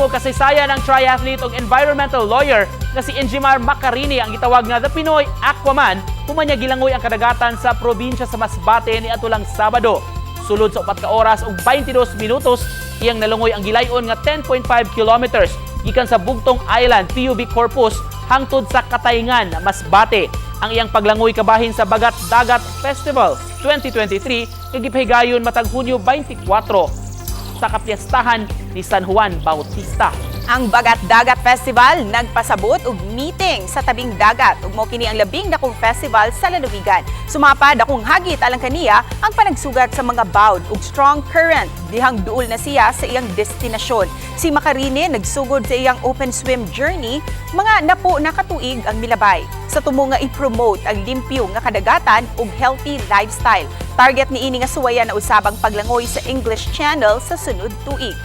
Nahimo kasaysayan ang triathlete ug environmental lawyer nga si Enjimar Macarini ang gitawag nga The Pinoy Aquaman humanya gilangoy ang kadagatan sa probinsya sa Masbate niadtong Sabado. Sulod sa 4 ka oras ug 22 minutos, iyang nalungoy ang gilayon nga 10.5 kilometers gikan sa Bugtong Island, PUB Corpus hangtod sa Katayngan, Masbate. Ang iyang paglangoy kabahin sa Bagat Dagat Festival 2023 nga gipahigayon matag Hunyo 24 sa kapiyastahan ni San Juan Bautista. Ang Bagat Dagat Festival nagpasabot og meeting sa tabing dagat ug mao kini ang labing dakong festival sa lalawigan. Sumapad akong hagit alang kaniya ang panagsugat sa mga bawd ug strong current dihang duol na siya sa iyang destinasyon. Si Macarini nagsugod sa iyang open swim journey, mga napo na katuig ang milabay. Sa tumo nga i-promote ang limpyo nga kadagatan ug healthy lifestyle. Target ni ini nga suwayan na usabang paglangoy sa English Channel sa sunod tuig.